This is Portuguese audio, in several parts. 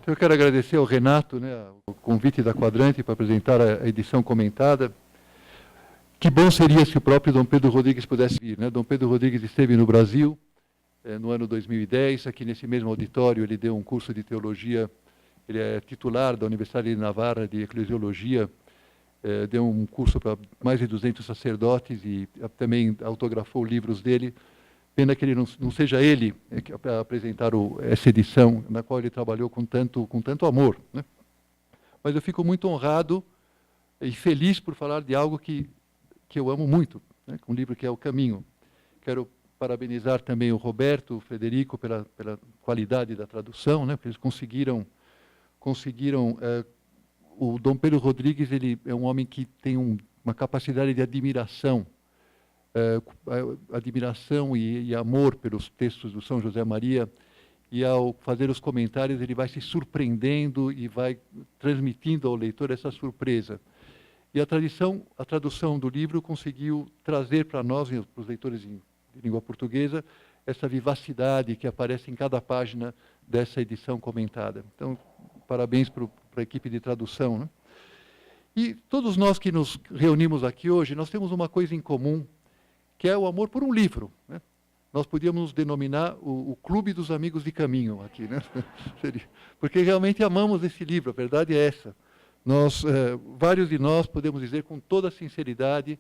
Eu quero agradecer ao Renato, né, o convite da Quadrante para apresentar a edição comentada. Que bom seria se o próprio Dom Pedro Rodrigues pudesse vir, né? Dom Pedro Rodrigues esteve no Brasil no ano 2010, aqui nesse mesmo auditório ele deu um curso de teologia, ele é titular da Universidade de Navarra de Eclesiologia, deu um curso para mais de 200 sacerdotes e também autografou livros dele. Pena que ele não seja ele a apresentar essa edição, na qual ele trabalhou com tanto amor, né? Mas eu fico muito honrado e feliz por falar de algo que eu amo muito, né? Um livro que é O Caminho. Quero parabenizar também o Roberto, o Frederico, pela qualidade da tradução, né? Porque eles conseguiram o Dom Pedro Rodrigues, ele é um homem que tem uma capacidade de admiração, admiração e amor pelos textos do São José Maria, e ao fazer os comentários ele vai se surpreendendo e vai transmitindo ao leitor essa surpresa. E a tradução do livro conseguiu trazer para nós, para os leitores de língua portuguesa, essa vivacidade que aparece em cada página dessa edição comentada. Então, parabéns para a equipe de tradução, né? E todos nós que nos reunimos aqui hoje, nós temos uma coisa em comum, que é o amor por um livro, né? Nós podíamos denominar o Clube dos Amigos de Caminho aqui, né? Porque realmente amamos esse livro, a verdade é essa. Vários de nós podemos dizer com toda sinceridade,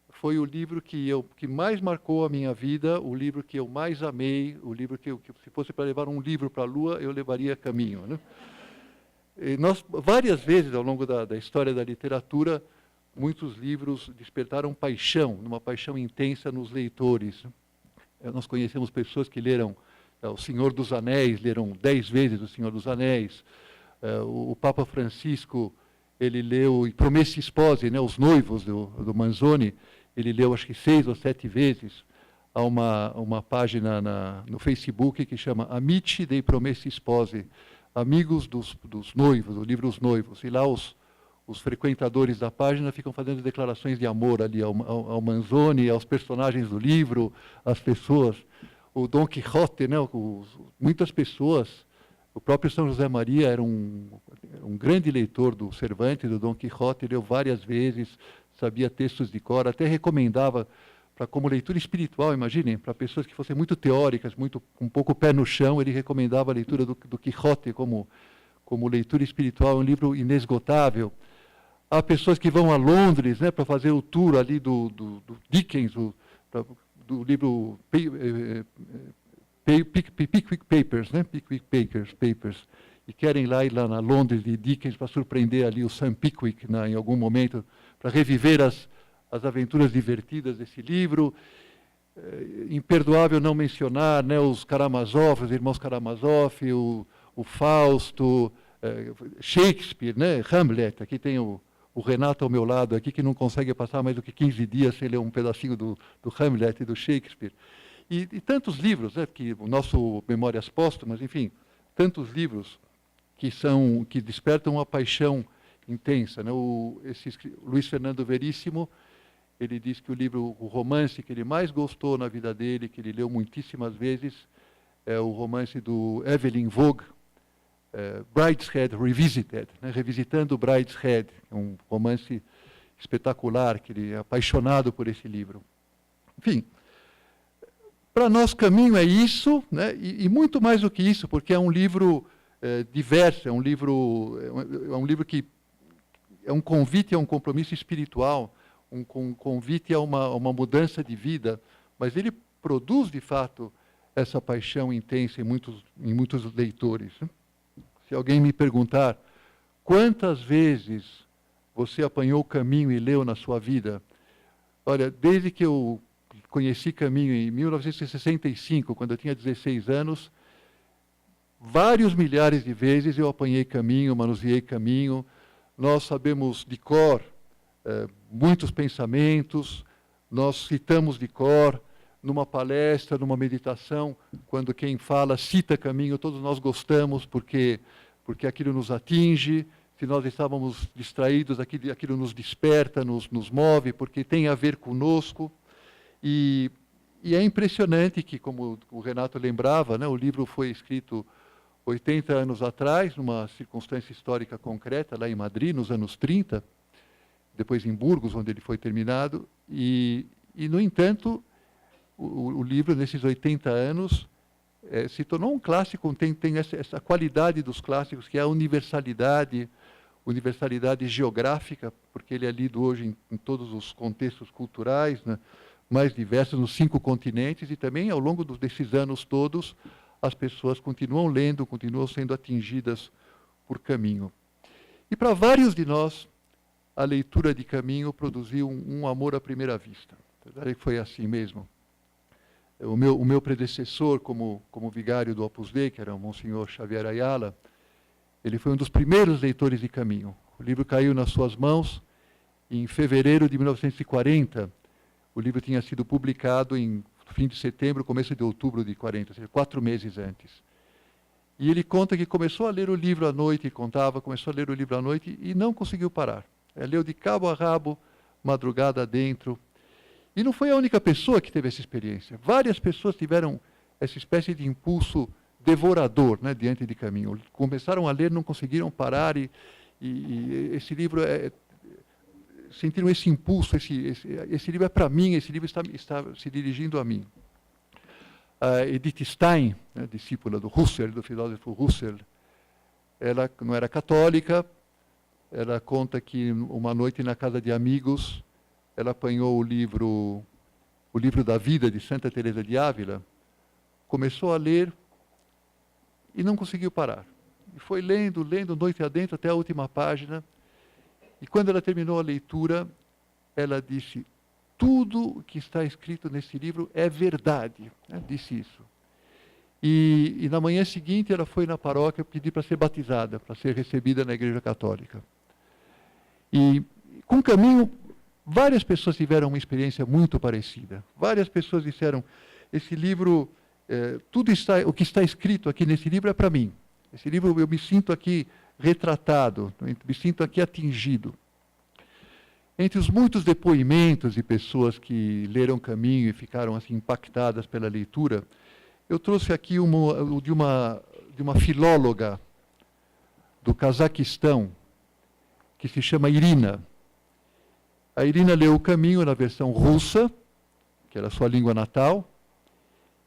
foi o livro que mais marcou a minha vida, o livro que eu mais amei, o livro que se fosse para levar um livro para a Lua, eu levaria Caminho, né? E nós, várias vezes ao longo da história da literatura, muitos livros despertaram paixão, uma paixão intensa nos leitores. Nós conhecemos pessoas que leram O Senhor dos Anéis, leram 10 vezes O Senhor dos Anéis. O Papa Francisco, ele leu Promessi Sposi, né, Os Noivos, do Manzoni, ele leu acho que 6 ou 7 vezes. Há uma página no Facebook que chama Amici dei Promessi Sposi, Amigos dos Noivos, o livro Os Noivos. E lá os frequentadores da página ficam fazendo declarações de amor ali ao Manzoni, aos personagens do livro, às pessoas. O Dom Quixote, né, muitas pessoas, o próprio São José Maria era um grande leitor do Cervantes, do Dom Quixote, leu várias vezes, sabia textos de cor, até recomendava como leitura espiritual, imaginem, para pessoas que fossem muito teóricas, um pouco pé no chão, ele recomendava a leitura do Quixote como leitura espiritual, um livro inesgotável. Há pessoas que vão a Londres, né, para fazer o tour ali do Dickens, do livro Pickwick Papers, né, Pickwick Papers, e querem ir lá na Londres de Dickens para surpreender ali o Sam Pickwick em algum momento, para reviver as aventuras divertidas desse livro. Imperdoável não mencionar, né, os Karamazov, os irmãos Karamazov, o Fausto, Shakespeare, né, Hamlet. Aqui tem o Renato ao meu lado, aqui, que não consegue passar mais do que 15 dias sem ler um pedacinho do Hamlet e do Shakespeare. E tantos livros, né, que o nosso Memórias Póstumas, enfim, tantos livros que despertam uma paixão intensa, né? Esse Luiz Fernando Veríssimo, ele diz que o romance que ele mais gostou na vida dele, que ele leu muitíssimas vezes, é o romance do Evelyn Waugh, Brideshead Revisited, né? Revisitando Brideshead, um romance espetacular, que ele é apaixonado por esse livro. Enfim, para nós Caminho é isso, né? E muito mais do que isso, porque é um livro diverso, é um livro que é um convite a um compromisso espiritual, um convite a uma mudança de vida, mas ele produz, de fato, essa paixão intensa em muitos leitores, né? Se alguém me perguntar quantas vezes você apanhou o Caminho e leu na sua vida, olha, desde que eu conheci Caminho em 1965, quando eu tinha 16 anos, vários milhares de vezes eu apanhei Caminho, manuseei Caminho. Nós sabemos de cor muitos pensamentos, nós citamos de cor numa palestra, numa meditação, quando quem fala cita Caminho, todos nós gostamos, porque aquilo nos atinge. Se nós estávamos distraídos, aquilo nos desperta, nos move, porque tem a ver conosco. E é impressionante que, como o Renato lembrava, né, o livro foi escrito 80 anos atrás, numa circunstância histórica concreta, lá em Madrid, nos anos 30, depois em Burgos, onde ele foi terminado, e no entanto, o livro, nesses 80 anos, se tornou um clássico, tem essa qualidade dos clássicos, que é a universalidade geográfica, porque ele é lido hoje em todos os contextos culturais, né, mais diversos, nos 5 continentes, e também, ao longo desses anos todos, as pessoas continuam lendo, continuam sendo atingidas por Caminho. E para vários de nós, a leitura de Caminho produziu um amor à primeira vista. Foi assim mesmo. O meu predecessor, como vigário do Opus Dei, que era o Monsenhor Xavier Ayala, ele foi um dos primeiros leitores de Caminho. O livro caiu nas suas mãos em fevereiro de 1940. O livro tinha sido publicado em fim de setembro, começo de outubro de 40, ou seja, 4 meses antes. E ele conta que começou a ler o livro à noite, começou a ler o livro à noite e não conseguiu parar. Leu de cabo a rabo, madrugada adentro. E não foi a única pessoa que teve essa experiência. Várias pessoas tiveram essa espécie de impulso devorador, né, diante de Caminho. Começaram a ler, não conseguiram parar, e esse livro sentiram esse impulso, esse livro é para mim, esse livro está se dirigindo a mim. A Edith Stein, né, discípula do Husserl, do filósofo Husserl, ela não era católica, ela conta que uma noite na casa de amigos, ela apanhou o livro da Vida, de Santa Teresa de Ávila, começou a ler e não conseguiu parar. E foi lendo noite adentro até a última página. E quando ela terminou a leitura, ela disse: tudo o que está escrito nesse livro é verdade. Disse isso. E na manhã seguinte ela foi na paróquia pedir para ser batizada, para ser recebida na Igreja Católica. E com Caminho, várias pessoas tiveram uma experiência muito parecida. Várias pessoas disseram: esse livro, o que está escrito aqui nesse livro é para mim. Esse livro, eu me sinto aqui retratado, me sinto aqui atingido. Entre os muitos depoimentos de pessoas que leram Caminho e ficaram assim impactadas pela leitura, eu trouxe aqui de uma filóloga do Cazaquistão, que se chama Irina. A Irina leu o Caminho na versão russa, que era a sua língua natal,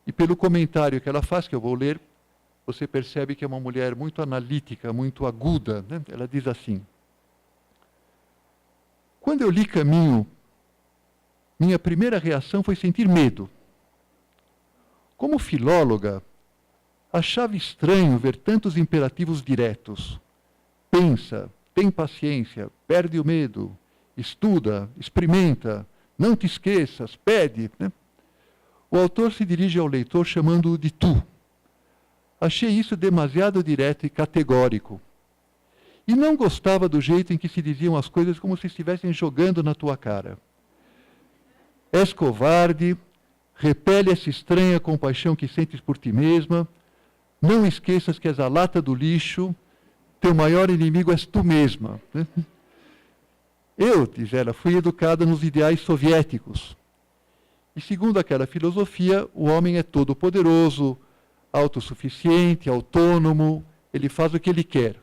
e pelo comentário que ela faz, que eu vou ler, você percebe que é uma mulher muito analítica, muito aguda, né? Ela diz assim: quando eu li Caminho, minha primeira reação foi sentir medo. Como filóloga, achava estranho ver tantos imperativos diretos. Pensa, tem paciência, perde o medo, estuda, experimenta, não te esqueças, pede. Né? O autor se dirige ao leitor chamando-o de tu. Achei isso demasiado direto e categórico. E não gostava do jeito em que se diziam as coisas como se estivessem jogando na tua cara. És covarde, repele essa estranha compaixão que sentes por ti mesma, não esqueças que és a lata do lixo, teu maior inimigo és tu mesma. Eu, diz ela, fui educada nos ideais soviéticos. E segundo aquela filosofia, o homem é todo poderoso, autossuficiente, autônomo, ele faz o que ele quer.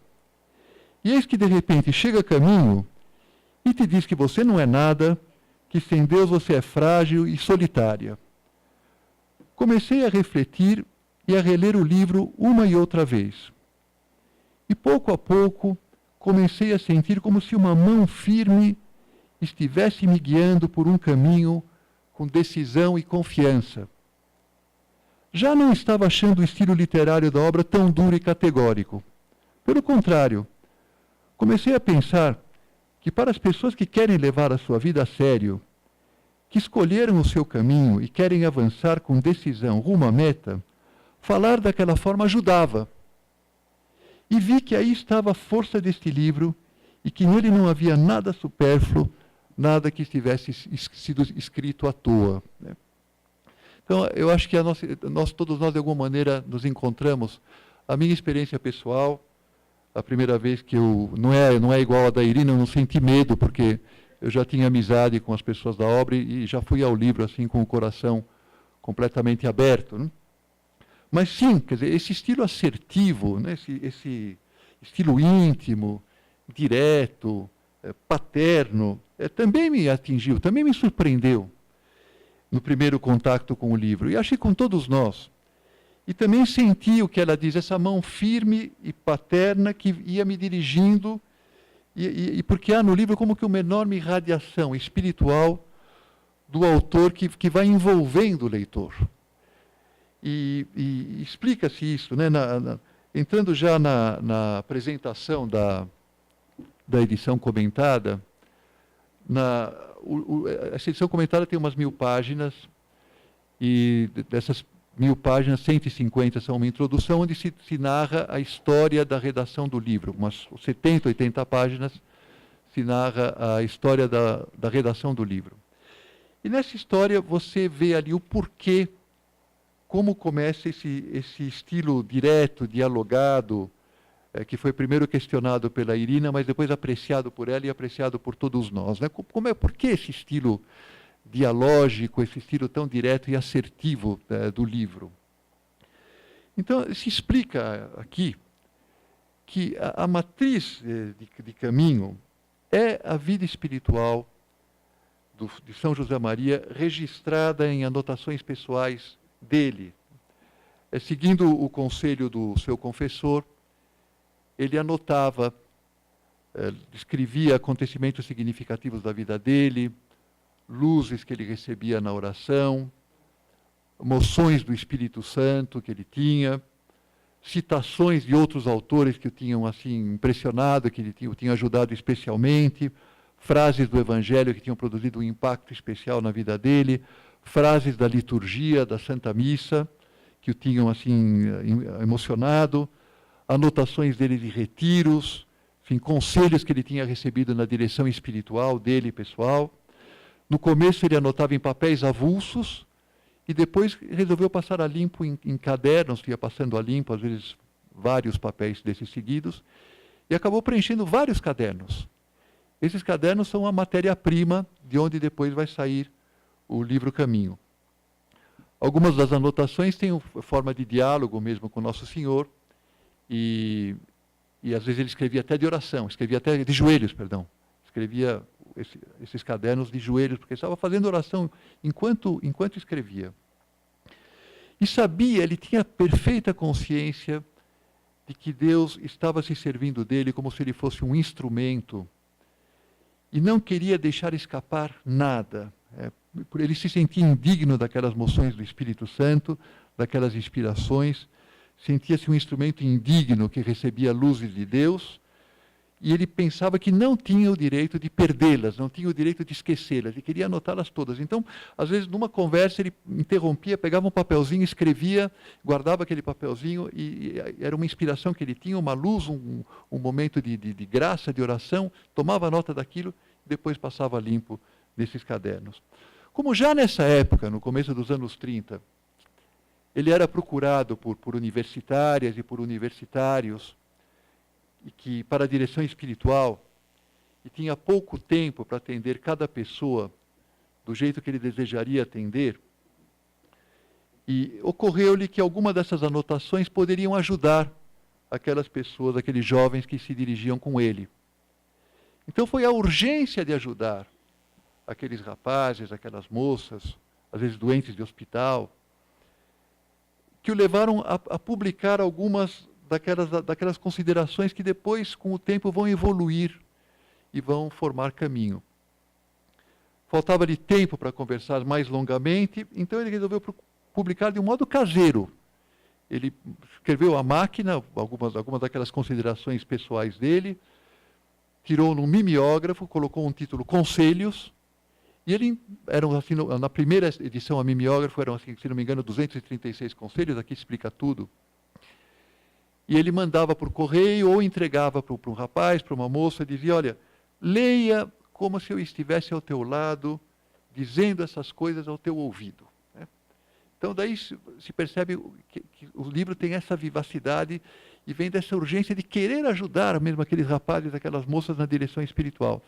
E eis que de repente chega Caminho e te diz que você não é nada, que sem Deus você é frágil e solitária. Comecei a refletir e a reler o livro uma e outra vez. E pouco a pouco comecei a sentir como se uma mão firme estivesse me guiando por um caminho com decisão e confiança. Já não estava achando o estilo literário da obra tão duro e categórico. Pelo contrário, comecei a pensar que para as pessoas que querem levar a sua vida a sério, que escolheram o seu caminho e querem avançar com decisão rumo à meta, falar daquela forma ajudava. E vi que aí estava a força deste livro e que nele não havia nada supérfluo, nada que tivesse sido escrito à toa. Né? Então, eu acho que todos nós, de alguma maneira, nos encontramos. A minha experiência pessoal, a primeira vez que não é igual a da Irina, eu não senti medo, porque eu já tinha amizade com as pessoas da obra e já fui ao livro assim com o coração completamente aberto. Né? Mas sim, quer dizer, esse estilo assertivo, né, esse estilo íntimo, direto, paterno, também me atingiu, também me surpreendeu no primeiro contato com o livro. E acho que com todos nós. E também senti o que ela diz, essa mão firme e paterna que ia me dirigindo, e porque há no livro como que uma enorme radiação espiritual do autor que vai envolvendo o leitor. E explica-se isso, né, entrando já na apresentação da edição comentada. Essa edição comentada tem umas 1000 páginas, e dessas 1000 páginas, 150 são uma introdução, onde se narra a história da redação do livro. Umas 70, 80 páginas se narra a história da redação do livro. E nessa história você vê ali o porquê, como começa esse estilo direto, dialogado, que foi primeiro questionado pela Irina, mas depois apreciado por ela e apreciado por todos nós. Né? Por que esse estilo dialógico, esse estilo tão direto e assertivo do livro? Então, se explica aqui que a matriz de caminho é a vida espiritual de São José Maria, registrada em anotações pessoais dele. Seguindo o conselho do seu confessor, ele anotava, escrevia acontecimentos significativos da vida dele, luzes que ele recebia na oração, moções do Espírito Santo que ele tinha, citações de outros autores que o tinham assim impressionado, que o tinham ajudado especialmente, frases do Evangelho que tinham produzido um impacto especial na vida dele, frases da liturgia, da Santa Missa, que o tinham assim emocionado, anotações dele de retiros, enfim, conselhos que ele tinha recebido na direção espiritual dele, pessoal. No começo ele anotava em papéis avulsos, e depois resolveu passar a limpo em cadernos, ia passando a limpo, às vezes vários papéis desses seguidos, e acabou preenchendo vários cadernos. Esses cadernos são a matéria-prima de onde depois vai sair o livro Caminho. Algumas das anotações têm forma de diálogo mesmo com Nosso Senhor, e às vezes ele escrevia até de oração, escrevia até de joelhos, perdão. Escrevia esses cadernos de joelhos, porque estava fazendo oração enquanto escrevia. E sabia, ele tinha perfeita consciência de que Deus estava se servindo dele como se ele fosse um instrumento, e não queria deixar escapar nada. Ele se sentia indigno daquelas moções do Espírito Santo, daquelas inspirações, sentia-se um instrumento indigno que recebia luzes de Deus, e ele pensava que não tinha o direito de perdê-las, não tinha o direito de esquecê-las, e queria anotá-las todas. Então, às vezes, numa conversa, ele interrompia, pegava um papelzinho, escrevia, guardava aquele papelzinho, e era uma inspiração que ele tinha, uma luz, um momento de graça, de oração, tomava nota daquilo, e depois passava limpo desses cadernos. Como já nessa época, no começo dos anos 30, ele era procurado por universitárias e por universitários, e que para a direção espiritual, e tinha pouco tempo para atender cada pessoa do jeito que ele desejaria atender, e ocorreu-lhe que alguma dessas anotações poderiam ajudar aquelas pessoas, aqueles jovens que se dirigiam com ele. Então foi a urgência de ajudar aqueles rapazes, aquelas moças, às vezes doentes de hospital, que o levaram a publicar algumas daquelas considerações que depois, com o tempo, vão evoluir e vão formar caminho. Faltava-lhe tempo para conversar mais longamente, então ele resolveu publicar de um modo caseiro. Ele escreveu à máquina algumas daquelas considerações pessoais dele, tirou num mimeógrafo, colocou um título Conselhos, e ele, assim, na primeira edição a mimeógrafo, eram, assim, se não me engano, 236 conselhos, aqui explica tudo. E ele mandava por correio ou entregava para um rapaz, para uma moça, dizia, olha, leia como se eu estivesse ao teu lado, dizendo essas coisas ao teu ouvido. Então daí se percebe que o livro tem essa vivacidade e vem dessa urgência de querer ajudar mesmo aqueles rapazes, aquelas moças na direção espiritual.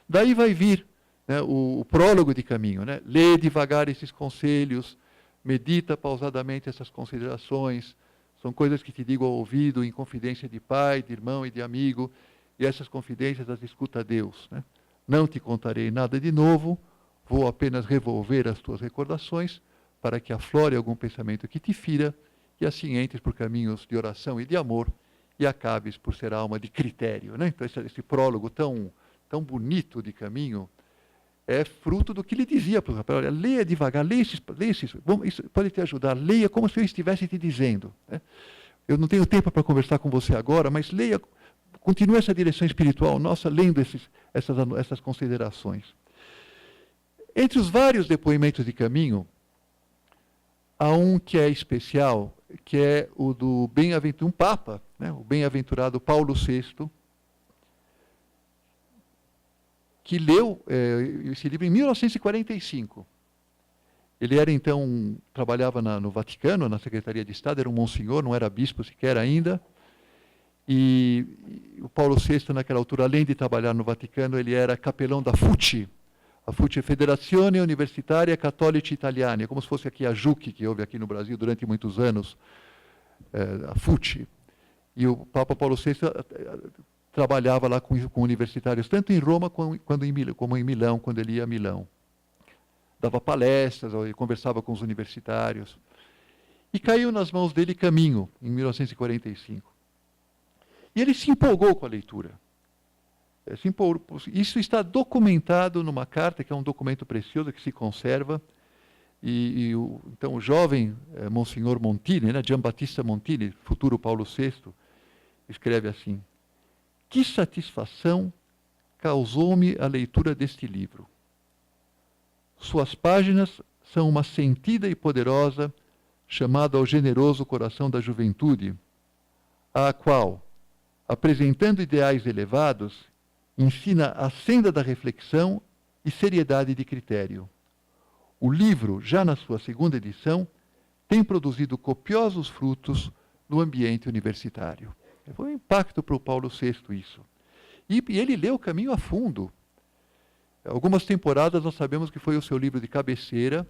Daí vai vir, né, o prólogo de caminho, né? Lê devagar esses conselhos, medita pausadamente essas considerações. São coisas que te digo ao ouvido, em confidência de pai, de irmão e de amigo, e essas confidências as escuta Deus, né? Não te contarei nada de novo, vou apenas revolver as tuas recordações, para que aflore algum pensamento que te fira, e assim entres por caminhos de oração e de amor, e acabes por ser alma de critério, né? Então esse prólogo tão bonito de Caminho é fruto do que ele dizia para o rapaz: olha, leia devagar, leia esses, bom, isso pode te ajudar, leia como se eu estivesse te dizendo, né? Eu não tenho tempo para conversar com você agora, mas leia, continue essa direção espiritual nossa, lendo essas considerações. Entre os vários depoimentos de Caminho, há um que é especial, que é o do bem-aventurado, um Papa, né, o bem-aventurado Paulo VI, que leu esse livro em 1945. Ele era, então, trabalhava no Vaticano, na Secretaria de Estado, era um monsenhor, não era bispo sequer ainda. E o Paulo VI, naquela altura, além de trabalhar no Vaticano, ele era capelão da FUCI. A FUCI é Federazione Universitaria Cattolici Italiana, como se fosse aqui a JUC, que houve aqui no Brasil durante muitos anos, a FUCI. E o Papa Paulo VI trabalhava lá com universitários, tanto em Roma como em Milão, quando ele ia a Milão. Dava palestras, conversava com os universitários. E caiu nas mãos dele Caminho, em 1945. E ele se empolgou com a leitura. Isso está documentado numa carta, que é um documento precioso, que se conserva. Então o jovem Monsenhor Montini, né, Giambattista Montini, futuro Paulo VI, escreve assim: que satisfação causou-me a leitura deste livro. Suas páginas são uma sentida e poderosa chamada ao generoso coração da juventude, a qual, apresentando ideais elevados, ensina a senda da reflexão e seriedade de critério. O livro, já na sua segunda edição, tem produzido copiosos frutos no ambiente universitário. Foi um impacto para o Paulo VI isso. E ele leu o Caminho a fundo. Algumas temporadas nós sabemos que foi o seu livro de cabeceira,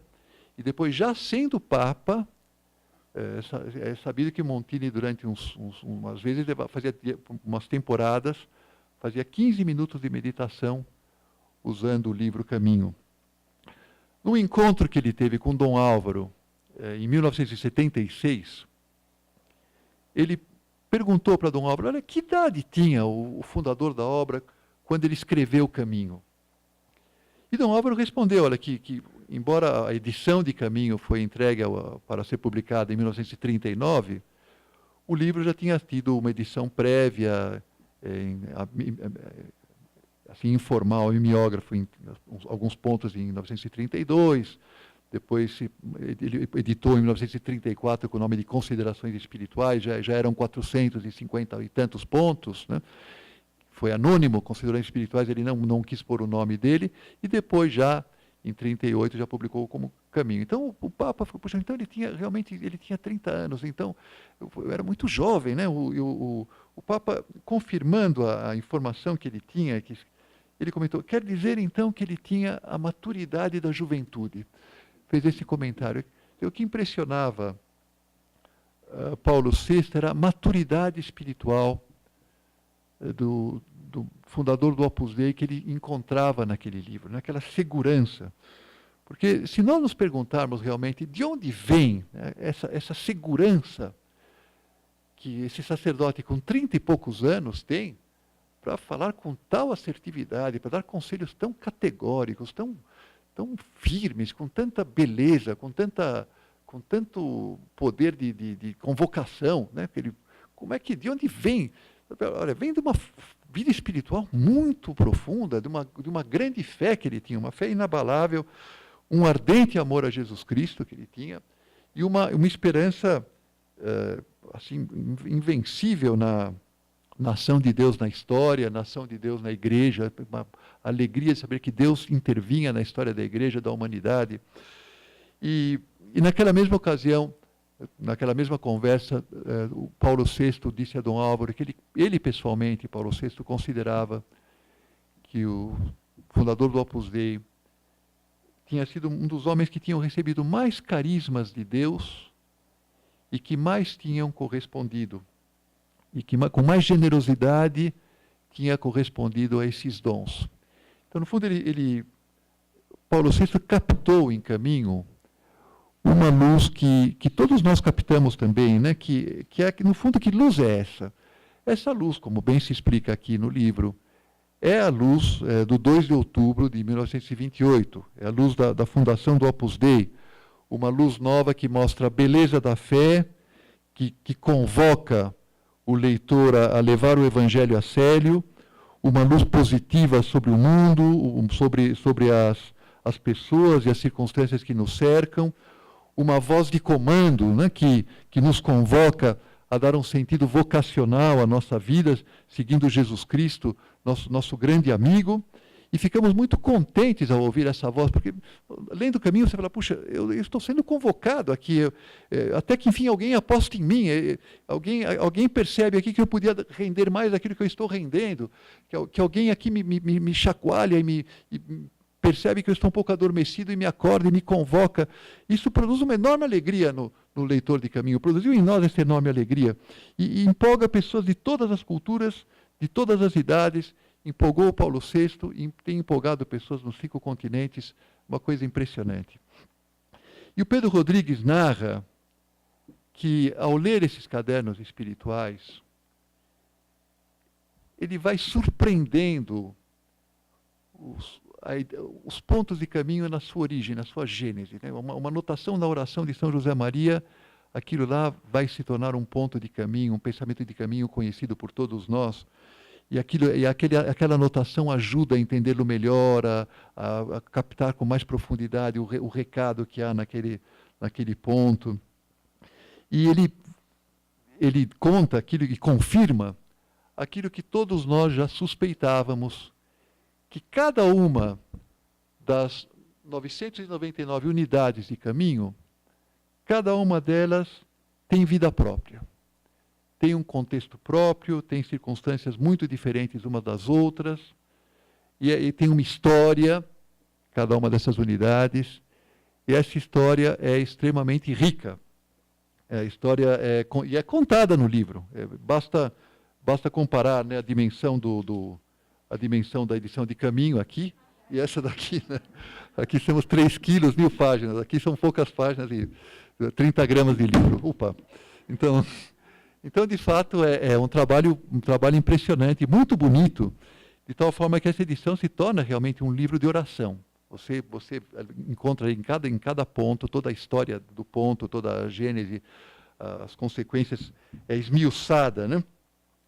e depois, já sendo Papa, é sabido que Montini, durante umas vezes, fazia umas temporadas, fazia 15 minutos de meditação usando o livro Caminho. No encontro que ele teve com Dom Álvaro, em 1976, ele perguntou para Dom Álvaro: olha, que idade tinha o fundador da obra quando ele escreveu o Caminho? E Dom Álvaro respondeu, olha, que embora a edição de Caminho foi entregue para ser publicada em 1939, o livro já tinha tido uma edição prévia, assim, informal, mimeógrafo, em alguns pontos em 1932, depois ele editou em 1934 com o nome de Considerações Espirituais, já eram 450 e tantos pontos, né? Foi anônimo, Considerações Espirituais, ele não quis pôr o nome dele, e depois já, em 1938, já publicou como Caminho. Então o Papa ficou, puxa, então ele tinha 30 anos, então eu era muito jovem, né? O Papa, confirmando a informação que ele tinha, que ele comentou, quer dizer então que ele tinha a maturidade da juventude. Fez esse comentário. O que impressionava Paulo VI era a maturidade espiritual do fundador do Opus Dei que ele encontrava naquele livro, naquela segurança. Porque se nós nos perguntarmos realmente de onde vem, né, essa segurança que esse sacerdote com 30 e poucos anos tem para falar com tal assertividade, para dar conselhos tão categóricos, tão firmes, com tanta beleza, com tanto poder de convocação, né? De onde vem? Olha, vem de uma vida espiritual muito profunda, de uma grande fé que ele tinha, uma fé inabalável, um ardente amor a Jesus Cristo que ele tinha, e uma esperança assim, invencível na ação de Deus na história, na ação de Deus na igreja, uma alegria de saber que Deus intervinha na história da igreja, da humanidade. E naquela mesma ocasião, naquela mesma conversa, o Paulo VI disse a Dom Álvaro que ele pessoalmente, Paulo VI, considerava que o fundador do Opus Dei tinha sido um dos homens que tinham recebido mais carismas de Deus e que mais tinham correspondido, e que com mais generosidade tinha correspondido a esses dons. Então, no fundo, Paulo VI captou em Caminho uma luz que todos nós captamos também, né? que no fundo, que luz é essa? Essa luz, como bem se explica aqui no livro, é a luz do 2 de outubro de 1928, é a luz da fundação do Opus Dei, uma luz nova que mostra a beleza da fé, que convoca o leitor a levar o Evangelho a sério, uma luz positiva sobre o mundo, sobre as pessoas e as circunstâncias que nos cercam, uma voz de comando, né, que nos convoca a dar um sentido vocacional à nossa vida, seguindo Jesus Cristo, nosso grande amigo, e ficamos muito contentes ao ouvir essa voz, porque, lendo o Caminho, você fala, puxa, eu estou sendo convocado aqui, até que, enfim, alguém aposta em mim, alguém percebe aqui que eu podia render mais daquilo que eu estou rendendo, que alguém aqui me chacoalha e percebe que eu estou um pouco adormecido e me acorda e me convoca. Isso produz uma enorme alegria no leitor de Caminho, produziu em nós essa enorme alegria, e empolga pessoas de todas as culturas, de todas as idades, empolgou o Paulo VI e tem empolgado pessoas nos 5 continentes, uma coisa impressionante. E o Pedro Rodrigues narra que, ao ler esses cadernos espirituais, ele vai surpreendendo os pontos de Caminho na sua origem, na sua gênese. Né? Uma anotação na oração de São José Maria, aquilo lá vai se tornar um ponto de Caminho, um pensamento de Caminho conhecido por todos nós. E aquela anotação ajuda a entendê-lo melhor, a captar com mais profundidade o recado que há naquele ponto. E ele conta aquilo e confirma aquilo que todos nós já suspeitávamos, que cada uma das 999 unidades de Caminho, cada uma delas tem vida própria. Tem um contexto próprio, tem circunstâncias muito diferentes umas das outras, e tem uma história, cada uma dessas unidades, e essa história é extremamente rica. A história é contada no livro. Basta comparar, né, a dimensão da edição de Caminho aqui, e essa daqui, né? Aqui temos 3 quilos, 1000 páginas, aqui são poucas páginas, e 30 gramas de livro. Então, de fato, é um trabalho impressionante, muito bonito, de tal forma que essa edição se torna realmente um livro de oração. Você encontra em cada ponto toda a história do ponto, toda a gênese, as consequências, é esmiuçada, né?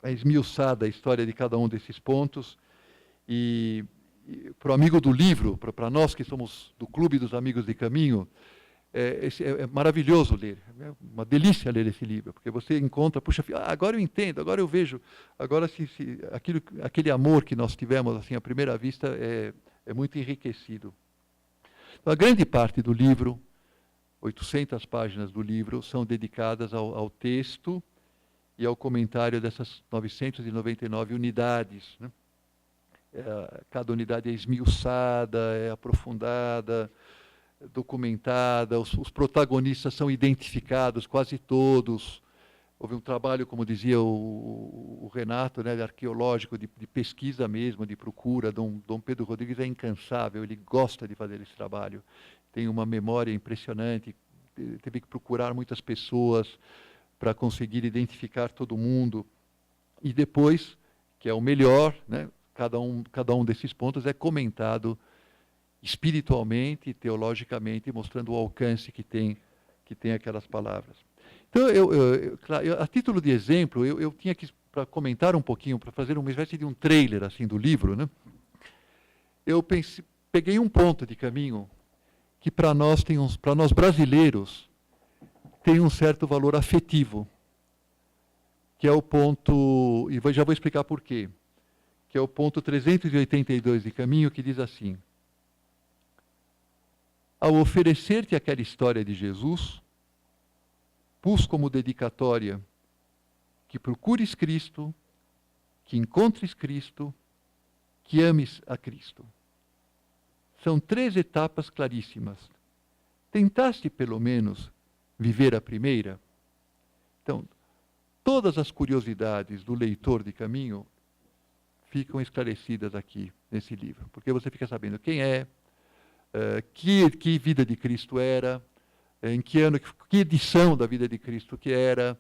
É esmiuçada a história de cada um desses pontos. E para o amigo do livro, para nós que somos do Clube dos Amigos de Caminho, é maravilhoso ler, é uma delícia ler esse livro, porque você encontra, puxa, agora eu entendo, agora eu vejo, agora aquele amor que nós tivemos assim à primeira vista é muito enriquecido. Então, a grande parte do livro, 800 páginas do livro, são dedicadas ao texto e ao comentário dessas 999 unidades. Né? Cada unidade é esmiuçada, é aprofundada, documentada, os protagonistas são identificados, quase todos. Houve um trabalho, como dizia o Renato, né, arqueológico, de pesquisa mesmo, de procura. Dom Pedro Rodrigues é incansável, ele gosta de fazer esse trabalho. Tem uma memória impressionante, teve que procurar muitas pessoas para conseguir identificar todo mundo. E depois, que é o melhor, né, cada um desses pontos é comentado espiritualmente, teologicamente, mostrando o alcance que tem aquelas palavras. Então, a título de exemplo, eu tinha que, para comentar um pouquinho, para fazer uma espécie de um trailer assim, do livro, né? Eu peguei um ponto de Caminho que para nós brasileiros, tem um certo valor afetivo, que é o ponto, e já vou explicar por quê, que é o ponto 382 de Caminho, que diz assim: ao oferecer-te aquela história de Jesus, pus como dedicatória que procures Cristo, que encontres Cristo, que ames a Cristo. são 3 etapas claríssimas. Tentaste, pelo menos, viver a primeira? Então, todas as curiosidades do leitor de caminho ficam esclarecidas aqui, nesse livro. Porque você fica sabendo quem é, que vida de Cristo era, em que ano, que edição da vida de Cristo que era,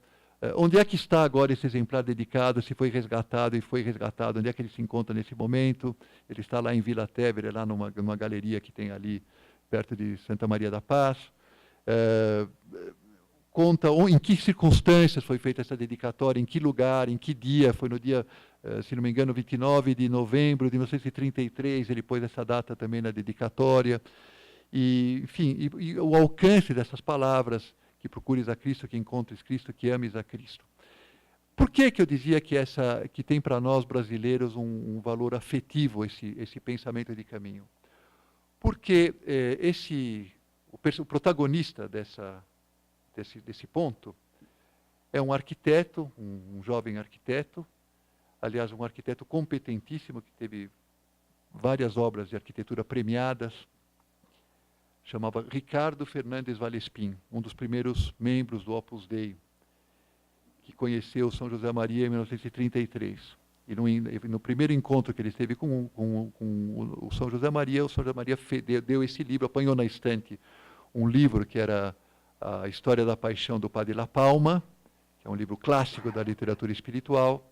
onde é que está agora esse exemplar dedicado, se foi resgatado e foi resgatado, onde é que ele se encontra nesse momento. Ele está lá em Vila Tevere, lá numa galeria que tem ali, perto de Santa Maria da Paz. Conta em que circunstâncias foi feita essa dedicatória, em que lugar, em que dia. Foi no dia, se não me engano, 29 de novembro de 1933, ele pôs essa data também na dedicatória. E, enfim, e o alcance dessas palavras, que procures a Cristo, que encontres Cristo, que ames a Cristo. Por que eu dizia que tem para nós brasileiros um valor afetivo esse pensamento de caminho? Porque o protagonista desse ponto é um arquiteto, um jovem arquiteto, aliás, um arquiteto competentíssimo, que teve várias obras de arquitetura premiadas, chamava Ricardo Fernandes Vallespin, um dos primeiros membros do Opus Dei, que conheceu São José Maria em 1933. E no primeiro encontro que ele teve com o São José Maria, o São José Maria deu esse livro, apanhou na estante um livro que era a História da Paixão do Padre La Palma, que é um livro clássico da literatura espiritual,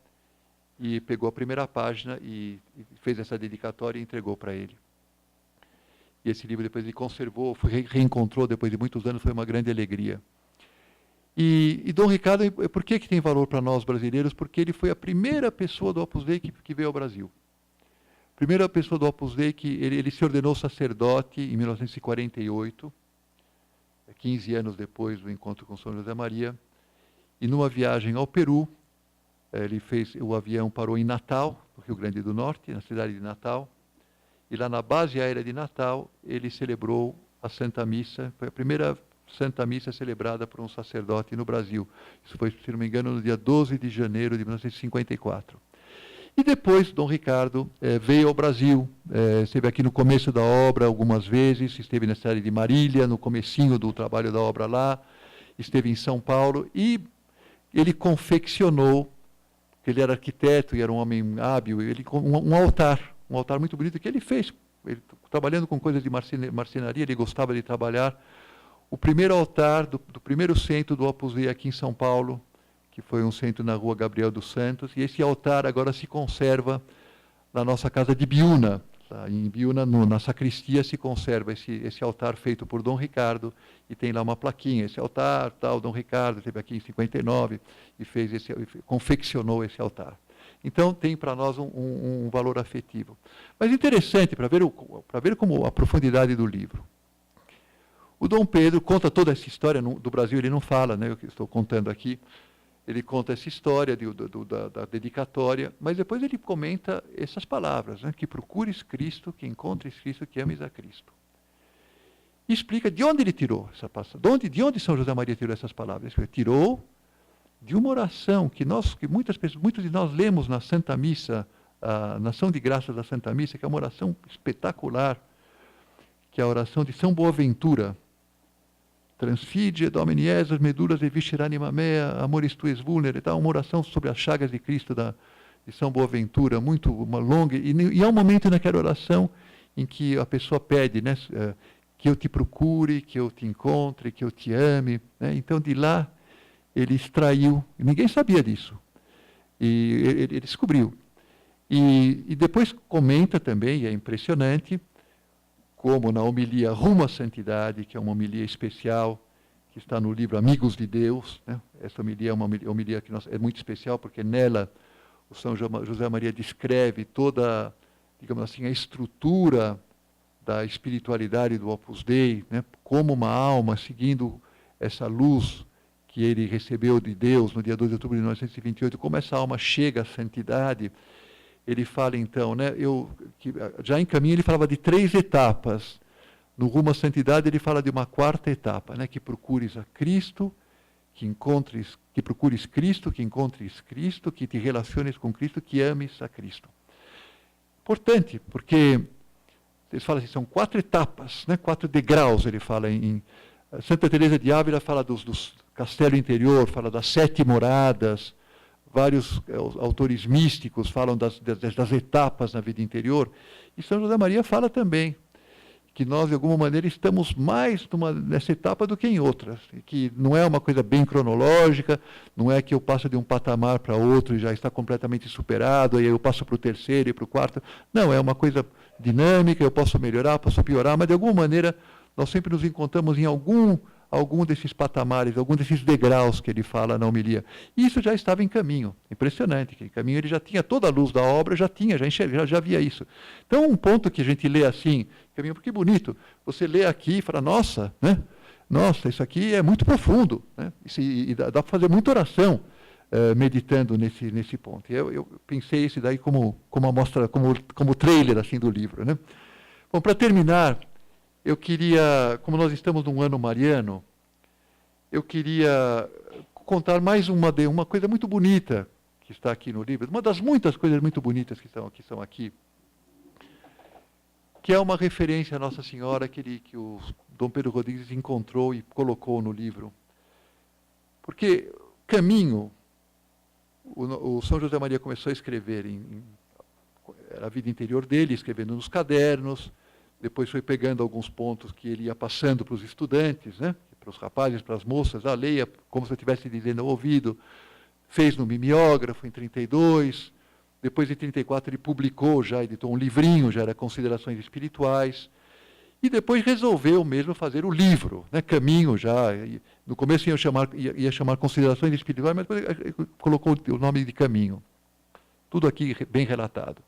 e pegou a primeira página e fez essa dedicatória e entregou para ele. E esse livro depois ele conservou, reencontrou depois de muitos anos, foi uma grande alegria. E Dom Ricardo, por que tem valor para nós brasileiros? Porque ele foi a primeira pessoa do Opus Dei que veio ao Brasil. Primeira pessoa do Opus Dei que ele se ordenou sacerdote em 1948, 15 anos depois do encontro com São José Maria, e numa viagem ao Peru, o avião parou em Natal, no Rio Grande do Norte, na cidade de Natal, e lá na base aérea de Natal, ele celebrou a Santa Missa, foi a primeira Santa Missa celebrada por um sacerdote no Brasil. Isso foi, se não me engano, no dia 12 de janeiro de 1954. E depois, Dom Ricardo veio ao Brasil, esteve aqui no começo da obra algumas vezes, esteve na cidade de Marília, no comecinho do trabalho da obra lá, esteve em São Paulo, e ele confeccionou, ele era arquiteto e era um homem hábil, um altar muito bonito que ele fez, trabalhando com coisas de marcenaria, ele gostava de trabalhar. O primeiro altar do primeiro centro do Opus Dei aqui em São Paulo, que foi um centro na rua Gabriel dos Santos, e esse altar agora se conserva na nossa casa de Biúna. Em Biúna, na sacristia, se conserva esse altar feito por Dom Ricardo, e tem lá uma plaquinha, esse altar, tal, Dom Ricardo, esteve aqui em 59, e confeccionou esse altar. Então, tem para nós um valor afetivo. Mas interessante, para ver como a profundidade do livro. O Dom Pedro conta toda essa história, do Brasil ele não fala, né, eu estou contando aqui, ele conta essa história da dedicatória, mas depois ele comenta essas palavras, né, que procures Cristo, que encontres Cristo, que ames a Cristo. E explica de onde ele tirou essa passagem, de onde São José Maria tirou essas palavras. Ele tirou de uma oração que muitos de nós lemos na Santa Missa, na ação de graças da Santa Missa, que é uma oração espetacular, que é a oração de São Boaventura. Transfide, Domini Jesus, medulas e viscera anima mea, amoris tuis vulnere, tá? Uma oração sobre as chagas de Cristo de São Boaventura, uma longa, e há um momento naquela oração em que a pessoa pede, né, que eu te procure, que eu te encontre, que eu te ame, né? Então de lá ele extraiu, ninguém sabia disso, e ele descobriu. E depois comenta também, e é impressionante, como na homilia Rumo à Santidade, que é uma homilia especial, que está no livro Amigos de Deus, né? Essa homilia é uma homilia que é muito especial, porque nela o São José Maria descreve toda, digamos assim, a estrutura da espiritualidade do Opus Dei, né? Como uma alma seguindo essa luz que ele recebeu de Deus no dia 2 de outubro de 1928, como essa alma chega à santidade. Ele fala então, né, já em caminho ele falava de 3 etapas. No Rumo à Santidade ele fala de uma 4ª etapa, né, que procures a Cristo, que procures Cristo, que encontres Cristo, que te relaciones com Cristo, que ames a Cristo. Importante, porque eles falam assim, são 4 etapas, né? 4 degraus, ele fala Santa Teresa de Ávila fala dos castelo interior, fala das 7 moradas, vários autores místicos falam das etapas na vida interior, e São José Maria fala também que nós, de alguma maneira, estamos mais nessa etapa do que em outras, que não é uma coisa bem cronológica, não é que eu passo de um patamar para outro e já está completamente superado, aí eu passo para o terceiro e para o quarto. Não, é uma coisa dinâmica, eu posso melhorar, posso piorar, mas de alguma maneira nós sempre nos encontramos em algum desses patamares, algum desses degraus que ele fala na homilia. E isso já estava em caminho. Impressionante, que em caminho ele já tinha toda a luz da obra, já enxergava, já via isso. Então, um ponto que a gente lê assim, caminho, porque bonito, você lê aqui e fala, nossa, né? Nossa, isso aqui é muito profundo, né? E dá para fazer muita oração meditando nesse ponto. E eu pensei isso daí como amostra, como trailer assim do livro, né? Bom, para terminar, eu queria, como nós estamos num ano mariano, eu queria contar mais uma coisa muito bonita que está aqui no livro, uma das muitas coisas muito bonitas que são aqui, que é uma referência à Nossa Senhora que o Dom Pedro Rodrigues encontrou e colocou no livro. Porque caminho, o São José Maria começou a escrever a vida interior dele, escrevendo nos cadernos, depois foi pegando alguns pontos que ele ia passando para os estudantes, né? Para os rapazes, para as moças, leia como se eu estivesse dizendo ao ouvido. Fez no mimeógrafo em 32, depois em 34 ele publicou, já editou um livrinho, já era Considerações Espirituais, e depois resolveu mesmo fazer o livro, né? Caminho já. No começo ia chamar Considerações Espirituais, mas depois colocou o nome de Caminho. Tudo aqui bem relatado.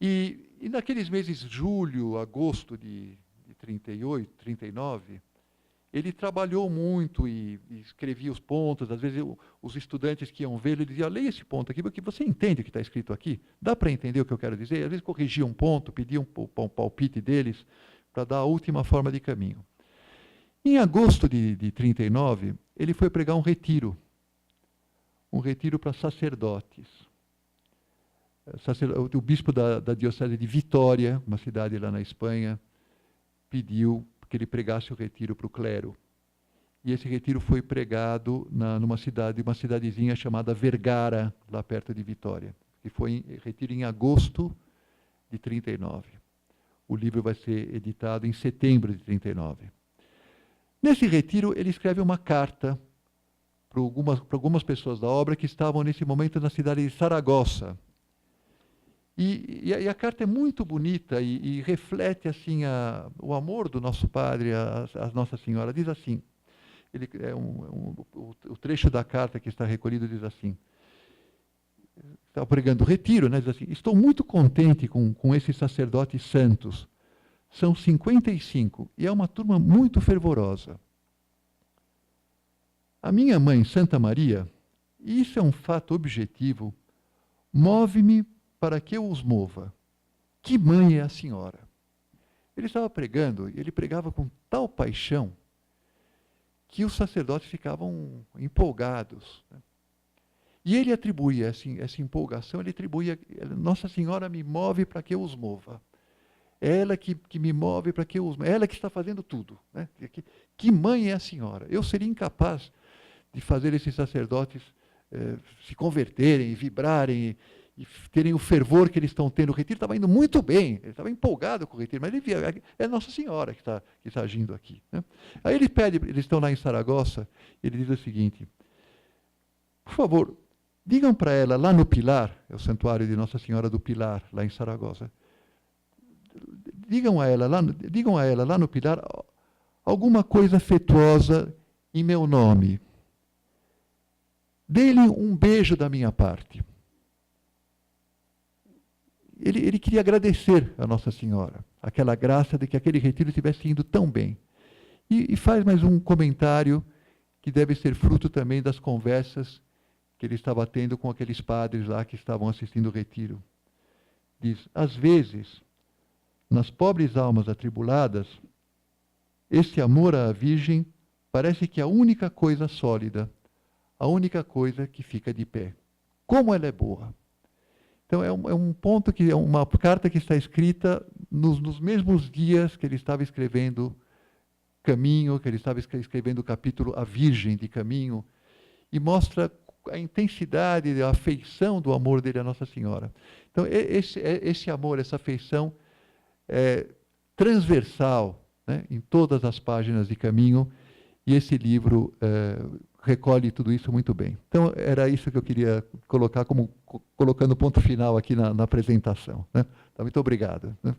E naqueles meses de julho, agosto de 38, 39, ele trabalhou muito e escrevia os pontos. Às vezes os estudantes que iam ver, ele dizia, leia esse ponto aqui, porque você entende o que está escrito aqui? Dá para entender o que eu quero dizer? Às vezes corrigia um ponto, pedia um palpite deles para dar a última forma de caminho. Em agosto de 39, ele foi pregar um retiro para sacerdotes. O bispo da diocese de Vitória, uma cidade lá na Espanha, pediu que ele pregasse o retiro para o clero. E esse retiro foi pregado numa cidadezinha chamada Vergara, lá perto de Vitória, que foi retiro em agosto de 39. O livro vai ser editado em setembro de 39. Nesse retiro, ele escreve uma carta para algumas pessoas da obra que estavam nesse momento na cidade de Saragossa. E a carta é muito bonita e reflete assim o amor do nosso Padre a Nossa Senhora. Diz assim, o trecho da carta que está recolhido diz assim, está pregando o retiro, né? Diz assim, estou muito contente com esses sacerdotes santos. São 55 e é uma turma muito fervorosa. A minha mãe, Santa Maria, e isso é um fato objetivo, move-me para que eu os mova. Que mãe é a senhora? Ele estava pregando, e ele pregava com tal paixão, que os sacerdotes ficavam empolgados. Né? E ele atribuía essa empolgação, ele atribuía, Nossa Senhora me move para que eu os mova. É ela que me move para que eu os mova. É ela que está fazendo tudo. Né? Que mãe é a senhora? Eu seria incapaz de fazer esses sacerdotes se converterem, vibrarem, e terem o fervor que eles estão tendo. O retiro estava indo muito bem, ele estava empolgado com o retiro, mas ele via, é Nossa Senhora que está agindo aqui. Né? Aí ele pede, eles estão lá em Saragossa, ele diz o seguinte, por favor, digam para ela, lá no Pilar, é o santuário de Nossa Senhora do Pilar, lá em Saragossa, digam a ela lá no Pilar, alguma coisa afetuosa em meu nome. Dê-lhe um beijo da minha parte. Ele queria agradecer a Nossa Senhora, aquela graça de que aquele retiro estivesse indo tão bem. E faz mais um comentário que deve ser fruto também das conversas que ele estava tendo com aqueles padres lá que estavam assistindo o retiro. Diz, às vezes, nas pobres almas atribuladas, esse amor à Virgem parece que é a única coisa sólida, a única coisa que fica de pé. Como ela é boa! Então, é um ponto que é uma carta que está escrita nos mesmos dias que ele estava escrevendo Caminho, que ele estava escrevendo o capítulo A Virgem de Caminho, e mostra a intensidade, a afeição do amor dele à Nossa Senhora. Então, esse amor, essa afeição é transversal, né, em todas as páginas de Caminho, e esse livro recolhe tudo isso muito bem. Então, era isso que eu queria colocar como colocando ponto final aqui na apresentação, né? Então, muito obrigado, né?